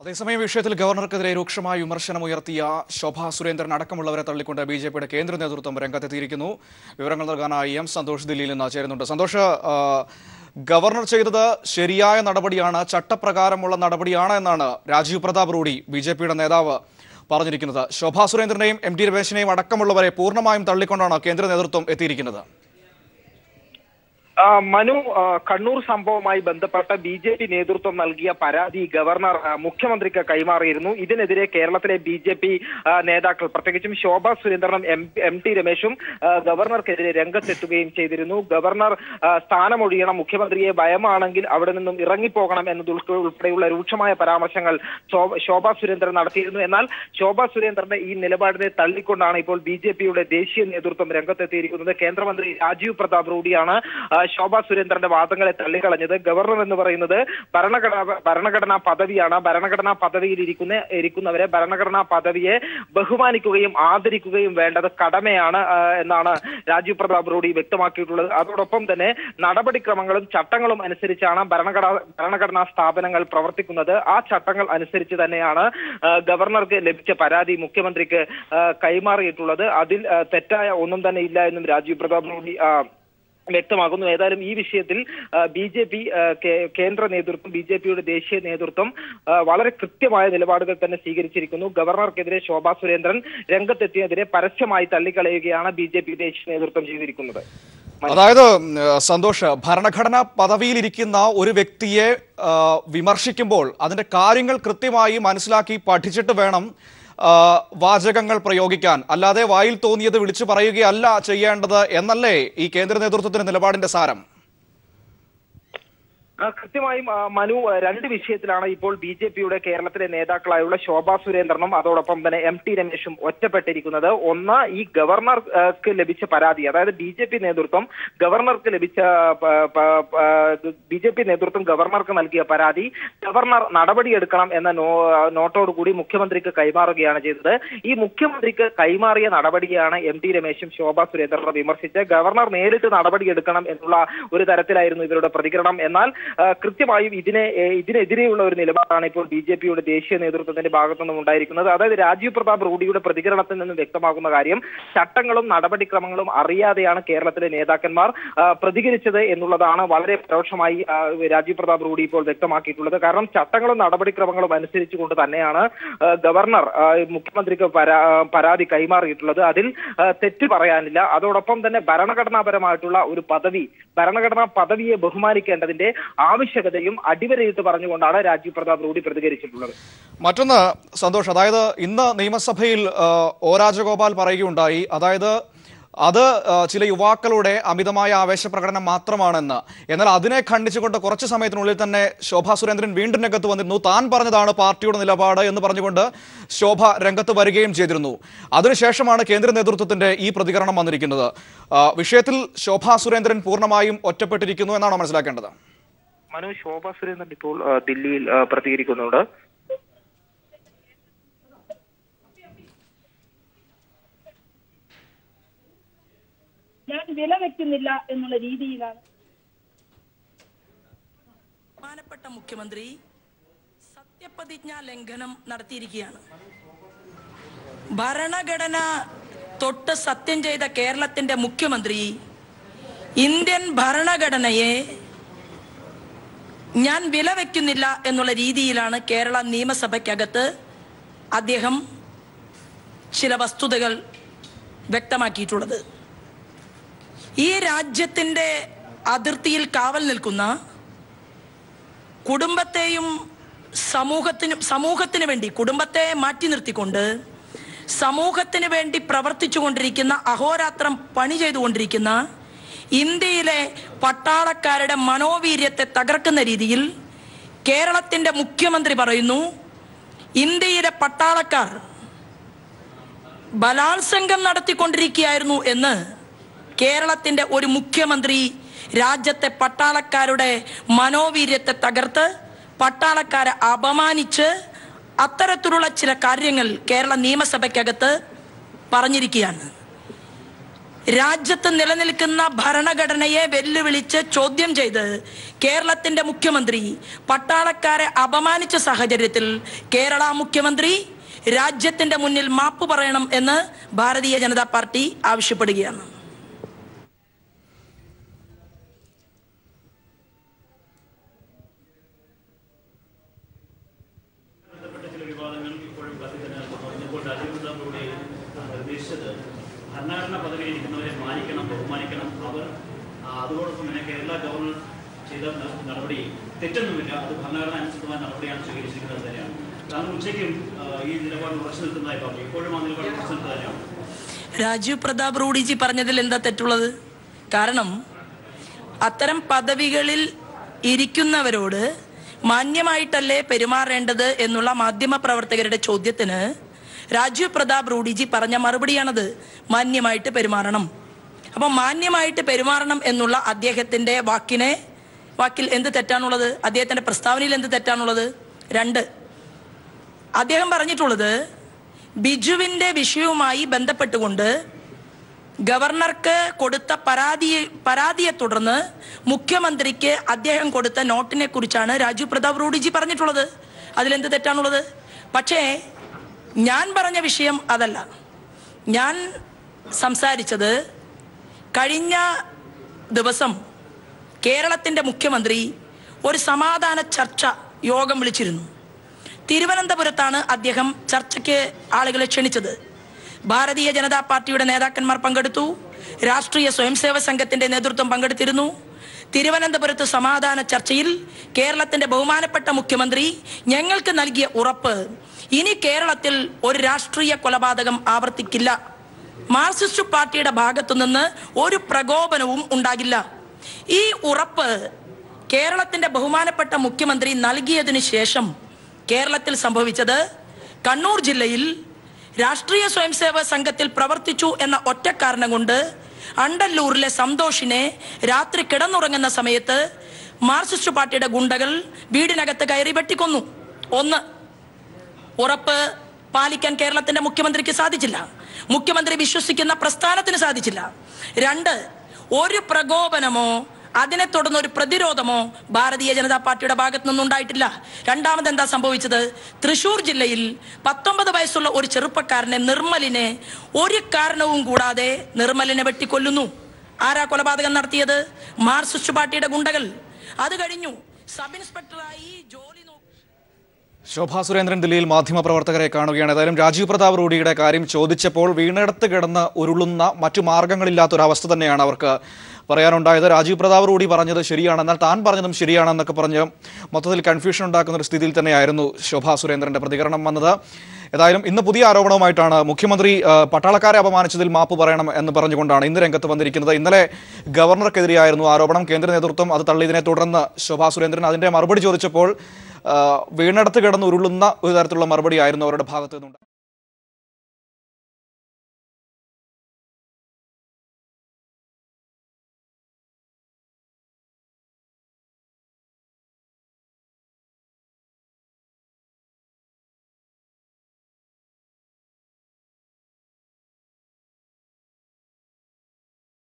അതേസമയം വിഷയത്തിൽ ഗവർണർക്കെതിരെ രൂക്ഷമായ വിമർശനം ഉയർത്തിയ ശോഭാ സുരേന്ദ്രൻ അടക്കമുള്ളവരെ തള്ളിക്കൊണ്ട് ബിജെപിയുടെ കേന്ദ്ര നേതൃത്വം രംഗത്തെത്തിയിരിക്കുന്നു. വിവരങ്ങൾ നൽകാനായി എം സന്തോഷ് ദില്ലിയിൽ നിന്ന് ചേരുന്നുണ്ട്. സന്തോഷ്, ഗവർണർ ചെയ്തത് ശരിയായ നടപടിയാണ്, ചട്ടപ്രകാരമുള്ള നടപടിയാണ് എന്നാണ് രാജീവ് പ്രതാപ് റൂഡി ബിജെപിയുടെ നേതാവ് പറഞ്ഞിരിക്കുന്നത്. ശോഭാ സുരേന്ദ്രനെയും എം ടി രമേശിനെയും അടക്കമുള്ളവരെ പൂർണ്ണമായും തള്ളിക്കൊണ്ടാണ് കേന്ദ്ര നേതൃത്വം എത്തിയിരിക്കുന്നത്. മനു, കണ്ണൂർ സംഭവവുമായി ബന്ധപ്പെട്ട ബി.ജെ.പി. നേതൃത്വം നൽകിയ പരാതി ഗവർണർ മുഖ്യമന്ത്രിക്ക് കൈമാറിയിരുന്നു. ഇതിനെതിരെ കേരളത്തിലെ ബി.ജെ.പി. നേതാക്കൾ, പ്രത്യേകിച്ചും ശോഭാ സുരേന്ദ്രനും എം ടി രമേശും ഗവർണർക്കെതിരെ രംഗത്തെത്തുകയും ചെയ്തിരുന്നു. ഗവർണർ സ്ഥാനമൊഴിയണം, മുഖ്യമന്ത്രിയെ ഭയമാണെങ്കിൽ അവിടെ നിന്നും ഇറങ്ങിപ്പോകണം എന്നതുൾപ്പെടെയുള്ള രൂക്ഷമായ പരാമർശങ്ങൾ ശോഭാ സുരേന്ദ്രൻ നടത്തിയിരുന്നു. എന്നാൽ ശോഭാ സുരേന്ദ്രന്റെ ഈ നിലപാടിനെ തള്ളിക്കൊണ്ടാണ് ഇപ്പോൾ ബി.ജെ.പിയുടെ ദേശീയ നേതൃത്വം രംഗത്തെത്തിയിരിക്കുന്നത്. കേന്ദ്രമന്ത്രി രാജീവ് പ്രതാപ് റൂഡിയാണ് ശോഭാ സുരേന്ദ്രന്റെ വാദങ്ങളെ തള്ളിക്കളഞ്ഞത്. ഗവർണർ എന്ന് പറയുന്നത് ഭരണഘടനാ പദവിയാണ്. ഭരണഘടനാ പദവിയിൽ ഇരിക്കുന്നവരെ, ഭരണഘടനാ പദവിയെ ബഹുമാനിക്കുകയും ആദരിക്കുകയും വേണ്ടത് കടമയാണ് എന്നാണ് രാജീവ് പ്രതാപ് റൂഡി വ്യക്തമാക്കിയിട്ടുള്ളത്. അതോടൊപ്പം തന്നെ നടപടിക്രമങ്ങളും ചട്ടങ്ങളും അനുസരിച്ചാണ് ഭരണഘടനാ സ്ഥാപനങ്ങൾ പ്രവർത്തിക്കുന്നത്. ആ ചട്ടങ്ങൾ അനുസരിച്ച് തന്നെയാണ് ഗവർണർക്ക് ലഭിച്ച പരാതി മുഖ്യമന്ത്രിക്ക് കൈമാറിയിട്ടുള്ളത്. അതിൽ തെറ്റായ ഒന്നും തന്നെ ഇല്ല എന്നും രാജീവ് പ്രതാപ് റൂഡി വ്യക്തമാക്കുന്നു. ഏതായാലും ഈ വിഷയത്തിൽ ബി.ജെ.പി. കേന്ദ്ര നേതൃത്വം, ബി.ജെ.പിയുടെ ദേശീയ നേതൃത്വം വളരെ കൃത്യമായ നിലപാടുകൾ തന്നെ സ്വീകരിച്ചിരിക്കുന്നു. ഗവർണർക്കെതിരെ ശോഭാ സുരേന്ദ്രൻ രംഗത്തെത്തിയതിനെ പരസ്യമായി തള്ളിക്കളയുകയാണ് ബി.ജെ.പി. ദേശീയ നേതൃത്വം ചെയ്തിരിക്കുന്നത്. അതായത് സന്തോഷ്, ഭരണഘടനാ പദവിയിലിരിക്കുന്ന ഒരു വ്യക്തിയെ വിമർശിക്കുമ്പോൾ അതിന്റെ കാര്യങ്ങൾ കൃത്യമായി മനസ്സിലാക്കി പഠിച്ചിട്ട് വേണം വാചകങ്ങൾ പ്രയോഗിക്കാൻ, അല്ലാതെ വായിൽ തോന്നിയത് വിളിച്ചു പറയുകയല്ല ചെയ്യേണ്ടത് എന്നല്ലേ ഈ കേന്ദ്ര നേതൃത്വത്തിന്റെ നിലപാടിന്റെ സാരം? കൃത്യമായും മനു, രണ്ട് വിഷയത്തിലാണ് ഇപ്പോൾ ബി.ജെ.പിയുടെ കേരളത്തിലെ നേതാക്കളായുള്ള ശോഭാ സുരേന്ദ്രനും അതോടൊപ്പം തന്നെ എം ടി രമേശും ഒറ്റപ്പെട്ടിരിക്കുന്നത്. ഒന്ന്, ഈ ഗവർണർക്ക് ലഭിച്ച പരാതി, അതായത് ബി.ജെ.പി. നേതൃത്വം ഗവർണർക്ക് നൽകിയ പരാതി ഗവർണർ നടപടിയെടുക്കണം എന്ന നോട്ടോടുകൂടി മുഖ്യമന്ത്രിക്ക് കൈമാറുകയാണ് ചെയ്തത്. ഈ മുഖ്യമന്ത്രിക്ക് കൈമാറിയ നടപടിയാണ് എം ടി രമേശും ശോഭാ സുരേന്ദ്രനെ വിമർശിച്ച് ഗവർണർ നേരിട്ട് നടപടിയെടുക്കണം എന്നുള്ള ഒരു തരത്തിലായിരുന്നു ഇവരുടെ പ്രതികരണം. എന്നാൽ കൃത്യമായും ഇതിനെതിരെയുള്ള ഒരു നിലപാടാണ് ഇപ്പോൾ ബി.ജെ.പിയുടെ ദേശീയ നേതൃത്വത്തിന്റെ ഭാഗത്തു നിന്നും ഉണ്ടായിരിക്കുന്നത്. അതായത് രാജീവ് പ്രതാപ് റൂഡിയുടെ പ്രതികരണത്തിൽ നിന്നും വ്യക്തമാകുന്ന കാര്യം, ചട്ടങ്ങളും നടപടിക്രമങ്ങളും അറിയാതെയാണ് കേരളത്തിലെ നേതാക്കന്മാർ പ്രതികരിച്ചത് എന്നുള്ളതാണ് വളരെ പരോക്ഷമായി രാജീവ് പ്രതാപ് റൂഡി ഇപ്പോൾ വ്യക്തമാക്കിയിട്ടുള്ളത്. കാരണം ചട്ടങ്ങളും നടപടിക്രമങ്ങളും അനുസരിച്ചുകൊണ്ട് തന്നെയാണ് ഗവർണർ മുഖ്യമന്ത്രിക്ക് പരാതി കൈമാറിയിട്ടുള്ളത്. അതിൽ തെറ്റ് പറയാനില്ല. അതോടൊപ്പം തന്നെ ഭരണഘടനാപരമായിട്ടുള്ള ഒരു പദവി, ഭരണഘടനാ പദവിയെ ബഹുമാനിക്കേണ്ടതിന്റെ ആവശ്യകതയും അടിവരയിട്ട് പറഞ്ഞുകൊണ്ടാണ് രാജീവ് പ്രതാപ് റൂഡി പ്രതികരിച്ചിട്ടുള്ളത്. മറ്റൊന്ന് സന്തോഷ്, അതായത് ഇന്ന് നിയമസഭയിൽ ഒ രാജഗോപാൽ പറയുകയുണ്ടായി, അതായത് അത് ചില യുവാക്കളുടെ അമിതമായ ആവേശപ്രകടനം മാത്രമാണെന്ന്. എന്നാൽ അതിനെ ഖണ്ഡിച്ചുകൊണ്ട് കുറച്ചു സമയത്തിനുള്ളിൽ തന്നെ ശോഭാ സുരേന്ദ്രൻ വീണ്ടും രംഗത്ത് വന്നിരുന്നു. താൻ പറഞ്ഞതാണ് പാർട്ടിയുടെ നിലപാട് എന്ന് പറഞ്ഞുകൊണ്ട് ശോഭ രംഗത്ത് വരികയും ചെയ്തിരുന്നു. അതിനുശേഷമാണ് കേന്ദ്ര നേതൃത്വത്തിന്റെ ഈ പ്രതികരണം വന്നിരിക്കുന്നത്. വിഷയത്തിൽ ശോഭാ സുരേന്ദ്രൻ പൂർണ്ണമായും ഒറ്റപ്പെട്ടിരിക്കുന്നു എന്നാണോ മനസ്സിലാക്കേണ്ടത്? മനു, ശോഭാ സുരേന്ദ്രൻ ഇപ്പോൾ ദില്ലിയിൽ പ്രതികരിക്കുന്നുണ്ട്. ഞാൻ വില വെക്കുന്നില്ല എന്നുള്ള രീതിയിലാണ് ബഹുമാനപ്പെട്ട മുഖ്യമന്ത്രി സത്യപ്രതിജ്ഞാ ലംഘനം നടത്തിയിരിക്കുകയാണ്. ഭരണഘടന തൊട്ട് സത്യം ചെയ്ത കേരളത്തിന്റെ മുഖ്യമന്ത്രി ഇന്ത്യൻ ഭരണഘടനയെ ഞാൻ വില വെക്കുന്നില്ല എന്നുള്ള രീതിയിലാണ് കേരള നിയമസഭയ്ക്കകത്ത് അദ്ദേഹം ചില വസ്തുതകൾ വ്യക്തമാക്കിയിട്ടുള്ളത്. ഈ രാജ്യത്തിൻ്റെ അതിർത്തിയിൽ കാവൽ നിൽക്കുന്ന കുടുംബത്തെയും സമൂഹത്തിന് വേണ്ടി, കുടുംബത്തെ മാറ്റി നിർത്തിക്കൊണ്ട് സമൂഹത്തിന് വേണ്ടി പ്രവർത്തിച്ചു കൊണ്ടിരിക്കുന്ന, അഹോരാത്രം പണി ചെയ്തുകൊണ്ടിരിക്കുന്ന ഇന്ത്യയിലെ പട്ടാളക്കാരുടെ മനോവീര്യത്തെ തകർക്കുന്ന രീതിയിൽ കേരളത്തിൻ്റെ മുഖ്യമന്ത്രി പറയുന്നു, ഇന്ത്യയിലെ പട്ടാളക്കാർ ബലാത്സംഗം നടത്തിക്കൊണ്ടിരിക്കുകയായിരുന്നു എന്ന് കേരളത്തിൻ്റെ ഒരു മുഖ്യമന്ത്രി രാജ്യത്തെ പട്ടാളക്കാരുടെ മനോവീര്യത്തെ തകർത്ത് പട്ടാളക്കാരെ അപമാനിച്ച് അത്തരത്തിലുള്ള ചില കാര്യങ്ങൾ കേരള നിയമസഭയ്ക്കകത്ത് പറഞ്ഞിരിക്കുകയാണ്. രാജ്യത്ത് നിലനിൽക്കുന്ന ഭരണഘടനയെ വെല്ലുവിളിച്ച് ചോദ്യം ചെയ്ത് കേരളത്തിന്റെ മുഖ്യമന്ത്രി പട്ടാളക്കാരെ അപമാനിച്ച സാഹചര്യത്തിൽ കേരള മുഖ്യമന്ത്രി രാജ്യത്തിന്റെ മുന്നിൽ മാപ്പ് പറയണം എന്ന് ഭാരതീയ ജനതാ പാർട്ടി ആവശ്യപ്പെടുകയാണ്. ഭരണഘടനാ പദവിയിലിരിക്കുന്നവരെ മാനിക്കണം, ബഹുമാനിക്കണം. അവർ അതോടൊപ്പം തന്നെ കേരള ഗവർണർ ചെയ്ത നടപടി തെറ്റൊന്നുമില്ല, അത് ഭരണഘടന അനുസൃതമായ നടപടിയാണ് സ്വീകരിച്ചിരിക്കുന്നത് തന്നെയാണ്. താങ്കൾ ഉച്ചയ്ക്കും ഈ നിലപാട് ഉറച്ചു നിൽക്കുന്നതായി പറഞ്ഞു. ഇപ്പോഴും ആ നിലപാട് ഉറച്ചു നിൽക്കുക തന്നെയാണ്. രാജീവ് പ്രതാപ് റൂഡിജി പറഞ്ഞതിൽ എന്താ തെറ്റുള്ളത്? കാരണം അത്തരം പദവികളിൽ ഇരിക്കുന്നവരോട് മാന്യമായിട്ടല്ലേ പെരുമാറേണ്ടത് എന്നുള്ള മാധ്യമ പ്രവർത്തകരുടെ ചോദ്യത്തിന് രാജീവ് പ്രതാപ് റൂഡിജി പറഞ്ഞ മറുപടിയാണത്. മാന്യമായിട്ട് പെരുമാറണം. അപ്പം മാന്യമായിട്ട് പെരുമാറണം എന്നുള്ള അദ്ദേഹത്തിന്റെ വാക്കിൽ എന്ത് തെറ്റാണുള്ളത്? അദ്ദേഹത്തിന്റെ പ്രസ്താവനയിൽ എന്ത് തെറ്റാണുള്ളത്? 2, അദ്ദേഹം പറഞ്ഞിട്ടുള്ളത് ബിജുവിന്റെ വിഷയവുമായി ബന്ധപ്പെട്ടുകൊണ്ട് ഗവർണർക്ക് കൊടുത്ത പരാതിയെ തുടർന്ന് മുഖ്യമന്ത്രിക്ക് അദ്ദേഹം കൊടുത്ത നോട്ടിനെ കുറിച്ചാണ് രാജീവ് പ്രതാപ് റൂഡിജി പറഞ്ഞിട്ടുള്ളത്. അതിലെന്ത് തെറ്റാണുള്ളത്? പക്ഷേ ഞാൻ പറഞ്ഞ വിഷയം അതല്ല. ഞാൻ സംസാരിച്ചത് കഴിഞ്ഞ ദിവസം കേരളത്തിന്റെ മുഖ്യമന്ത്രി ഒരു സമാധാന ചർച്ച യോഗം വിളിച്ചിരുന്നു. തിരുവനന്തപുരത്താണ് അദ്ദേഹം ചർച്ചയ്ക്ക് ആളുകളെ ക്ഷണിച്ചത്. ഭാരതീയ ജനതാ പാർട്ടിയുടെ നേതാക്കന്മാർ പങ്കെടുത്തു. രാഷ്ട്രീയ സ്വയംസേവക സംഘത്തിന്റെ നേതൃത്വം പങ്കെടുത്തിരുന്നു. തിരുവനന്തപുരത്ത് സമാധാന ചർച്ചയിൽ കേരളത്തിന്റെ ബഹുമാനപ്പെട്ട മുഖ്യമന്ത്രി ഞങ്ങൾക്ക് നൽകിയ ഉറപ്പ്, ഇനി കേരളത്തിൽ ഒരു രാഷ്ട്രീയ കൊലപാതകം ആവർത്തിക്കില്ല, മാർക്സിസ്റ്റ് പാർട്ടിയുടെ ഭാഗത്തു നിന്ന് ഒരു പ്രകോപനവും ഉണ്ടാകില്ല. ഈ ഉറപ്പ് കേരളത്തിന്റെ ബഹുമാനപ്പെട്ട മുഖ്യമന്ത്രി നൽകിയതിനു ശേഷം കേരളത്തിൽ സംഭവിച്ചത്, കണ്ണൂർ ജില്ലയിൽ രാഷ്ട്രീയ സ്വയംസേവക സംഘത്തിൽ പ്രവർത്തിച്ചു എന്ന ഒറ്റ കാരണം കൊണ്ട് അണ്ടല്ലൂരിലെ സന്തോഷിനെ രാത്രി കിടന്നുറങ്ങുന്ന സമയത്ത് മാർക്സിസ്റ്റ് പാർട്ടിയുടെ ഗുണ്ടകൾ വീടിനകത്ത് കയറി വെട്ടിക്കൊന്നു. 1, ഉറപ്പ് പാലിക്കാൻ കേരളത്തിന്റെ മുഖ്യമന്ത്രിക്ക് സാധിച്ചില്ല. മുഖ്യമന്ത്രി വിശ്വസിക്കുന്ന പ്രസ്ഥാനത്തിന് സാധിച്ചില്ല. 2, ഒരു പ്രകോപനമോ അതിനെ തുടർന്ന് ഒരു പ്രതിരോധമോ ഭാരതീയ ജനതാ പാർട്ടിയുടെ ഭാഗത്തു നിന്നുണ്ടായിട്ടില്ല. രണ്ടാമത് എന്താ സംഭവിച്ചത്? തൃശൂർ ജില്ലയിൽ 19 വയസ്സുള്ള ഒരു ചെറുപ്പക്കാരനെ, നിർമ്മലിനെ, ഒരു കാരണവും കൂടാതെ നിർമ്മലിനെ വെട്ടിക്കൊല്ലുന്നു. ആരാ കൊലപാതകം നടത്തിയത്? മാർക്സിസ്റ്റ് പാർട്ടിയുടെ ഗുണ്ടകൾ. അത് കഴിഞ്ഞു സബ് ഇൻസ്പെക്ടറായി ജോലി. ശോഭാ സുരേന്ദ്രൻ ദില്ലിയിൽ മാധ്യമപ്രവർത്തകരെ കാണുകയാണ്. ഏതായാലും രാജീവ് പ്രതാപ് റൂഡിയുടെ കാര്യം ചോദിച്ചപ്പോൾ വീണെടുത്ത് കിടന്ന് ഉരുളുന്ന മറ്റു മാർഗങ്ങളില്ലാത്തൊരവസ്ഥ തന്നെയാണ് അവർക്ക് പറയാനുണ്ടായത്. രാജീവ് പ്രതാപ് റൂഡി പറഞ്ഞത് ശരിയാണ്, എന്നാൽ താൻ പറഞ്ഞതും ശരിയാണെന്നൊക്കെ പറഞ്ഞ് മൊത്തത്തിൽ കൺഫ്യൂഷൻ ഉണ്ടാക്കുന്ന ഒരു സ്ഥിതിയിൽ തന്നെയായിരുന്നു ശോഭാ സുരേന്ദ്രന്റെ പ്രതികരണം വന്നത്. ഏതായാലും ഇന്ന് പുതിയ ആരോപണവുമായിട്ടാണ് മുഖ്യമന്ത്രി പട്ടാളക്കാരെ അപമാനിച്ചതിൽ മാപ്പ് പറയണം എന്ന് പറഞ്ഞുകൊണ്ടാണ് ഇന്ന് രംഗത്ത് വന്നിരിക്കുന്നത്. ഇന്നലെ ഗവർണർക്കെതിരെയായിരുന്നു ആരോപണം. കേന്ദ്ര നേതൃത്വം അത് തള്ളിയതിനെ തുടർന്ന് ശോഭാ സുരേന്ദ്രൻ അതിന്റെ മറുപടി ചോദിച്ചപ്പോൾ വീണെടുത്ത് കിടന്ന് ഉരുളുന്ന ഒരു തരത്തിലുള്ള മറുപടിയായിരുന്നു അവരുടെ ഭാഗത്തു നിന്നുണ്ട്.